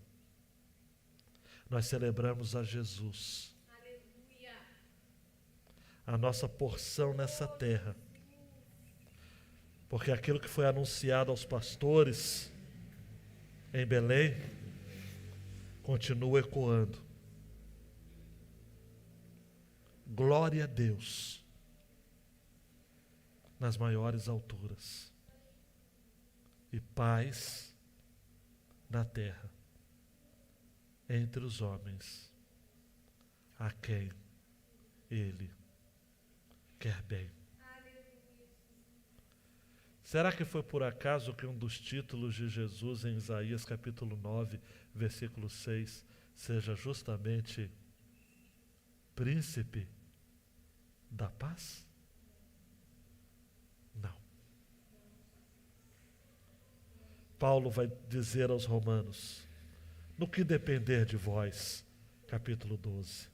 Nós celebramos a Jesus. Aleluia. A nossa porção nessa terra. Porque aquilo que foi anunciado aos pastores em Belém continua ecoando. Glória a Deus nas maiores alturas e paz na terra entre os homens a quem Ele quer bem. Será que foi por acaso que um dos títulos de Jesus em Isaías capítulo 9, versículo 6, seja justamente Príncipe da Paz? Não. Paulo vai dizer aos Romanos: no que depender de vós, capítulo 12,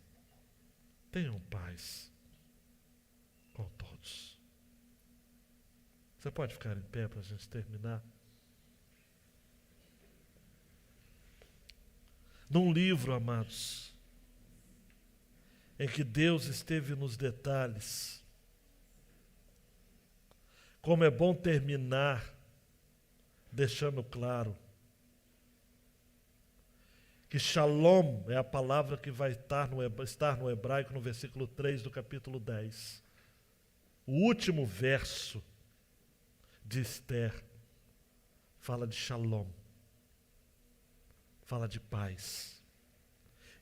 tenham paz com todos. Você pode ficar em pé para a gente terminar? Num livro, amados, em que Deus esteve nos detalhes, como é bom terminar deixando claro que Shalom é a palavra que vai estar no hebraico no versículo 3 do capítulo 10. O último verso de Esther fala de Shalom. fala de paz.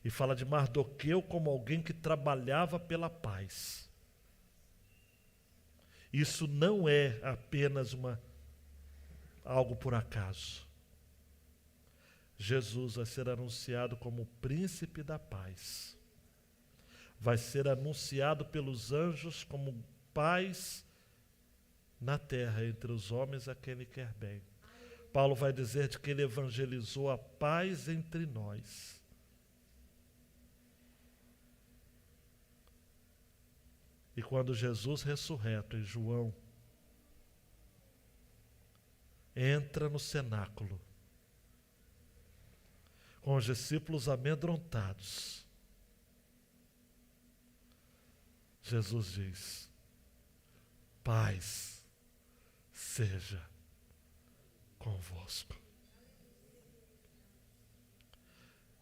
E fala de Mardoqueu como alguém que trabalhava pela paz. Isso não é apenas algo por acaso. Jesus vai ser anunciado como o príncipe da paz. Vai ser anunciado pelos anjos como paz na terra entre os homens a quem ele quer bem. Paulo vai dizer de que ele evangelizou a paz entre nós. E quando Jesus ressurreto em João entra no cenáculo com os discípulos amedrontados, Jesus diz: paz seja convosco.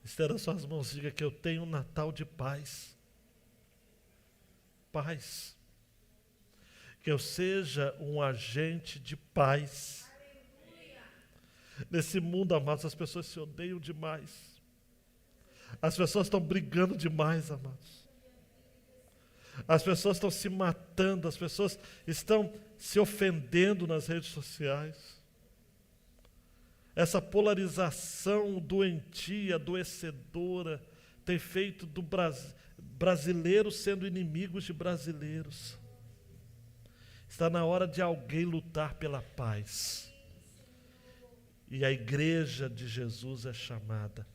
Estenda suas mãos, diga que eu tenho um Natal de paz. Paz. Que eu seja um agente de paz. Aleluia. Nesse mundo, amados, as pessoas se odeiam demais. As pessoas estão brigando demais, amados. As pessoas estão se matando, as pessoas estão se ofendendo nas redes sociais. Essa polarização doentia, adoecedora, tem feito do brasileiros sendo inimigos de brasileiros. Está na hora de alguém lutar pela paz. E a igreja de Jesus é chamada.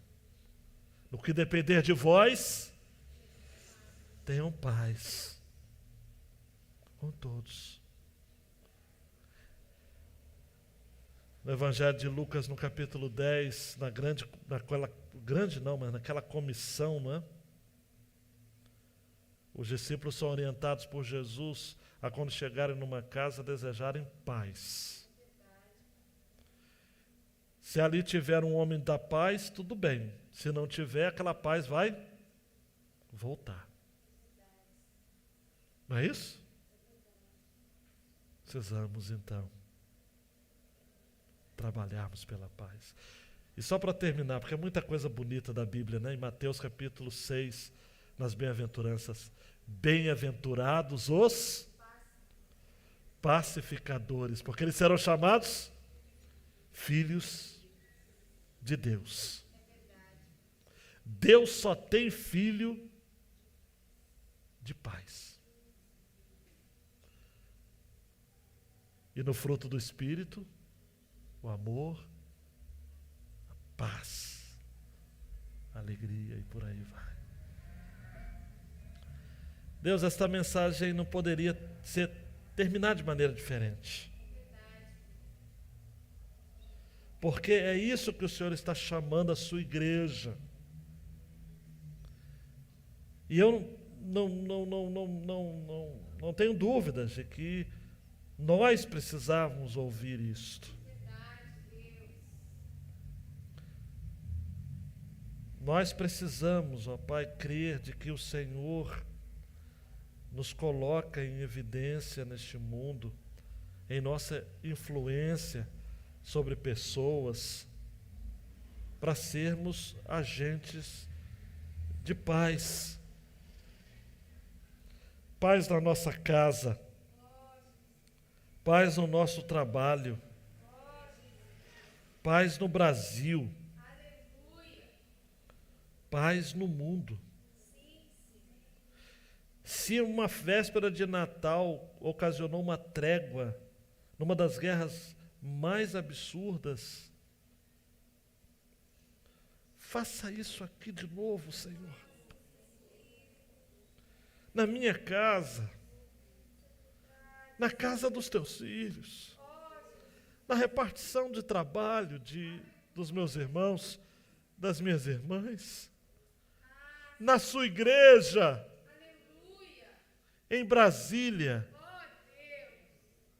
No que depender de vós, tenham paz com todos. No Evangelho de Lucas, no capítulo 10, naquela comissão, não é? Os discípulos são orientados por Jesus a, quando chegarem numa casa, desejarem paz. Se ali tiver um homem da paz, tudo bem. Se não tiver, aquela paz vai voltar. Não é isso? Precisamos, então, trabalharmos pela paz. E só para terminar, porque é muita coisa bonita da Bíblia, né? Em Mateus capítulo 6, nas bem-aventuranças. Bem-aventurados os pacificadores, porque eles serão chamados filhos de Deus. Deus só tem filho de paz. E no fruto do Espírito, o amor, a paz, a alegria e por aí vai. Deus, esta mensagem não poderia terminar de maneira diferente. Porque é isso que o Senhor está chamando a sua igreja. E eu não tenho dúvidas de que nós precisávamos ouvir isto. Nós precisamos, ó Pai, crer de que o Senhor nos coloca em evidência neste mundo, em nossa influência sobre pessoas, para sermos agentes de paz. Paz na nossa casa, paz no nosso trabalho, paz no Brasil, paz no mundo. Se uma véspera de Natal ocasionou uma trégua numa das guerras mais absurdas, faça isso aqui de novo, Senhor. Na minha casa, na casa dos teus filhos, na repartição de trabalho dos meus irmãos, das minhas irmãs, na sua igreja, em Brasília,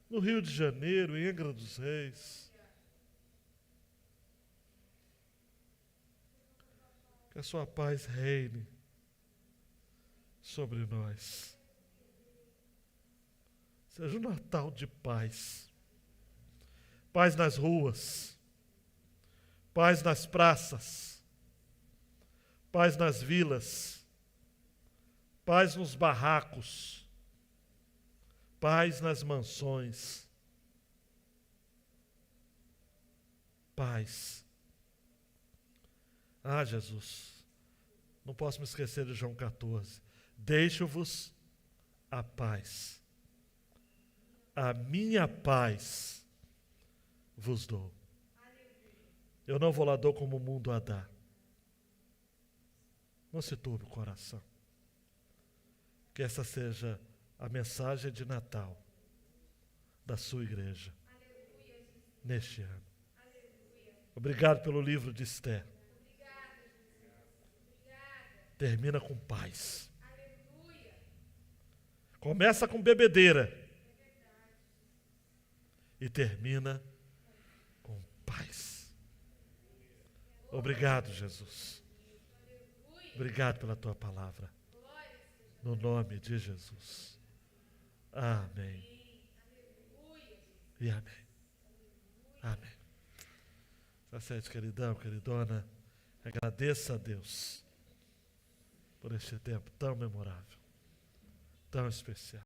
no Rio de Janeiro, em Angra dos Reis. Que a sua paz reine sobre nós. Seja um Natal de paz. Paz nas ruas, paz nas praças, paz nas vilas, paz nos barracos, paz nas mansões, paz. Ah, Jesus, não posso me esquecer de João 14. Deixo-vos a paz. A minha paz vos dou. Eu não vou lá dou como o mundo a dá. Não se turbe o coração. Que essa seja a mensagem de Natal da sua igreja neste ano. Obrigado pelo livro de Esther. Termina com paz. Começa com bebedeira e termina com paz. Obrigado, Jesus. Obrigado pela tua palavra. No nome de Jesus. Amém. E amém. Amém. Sacete, queridão, queridona, agradeça a Deus por este tempo tão memorável, tão especial.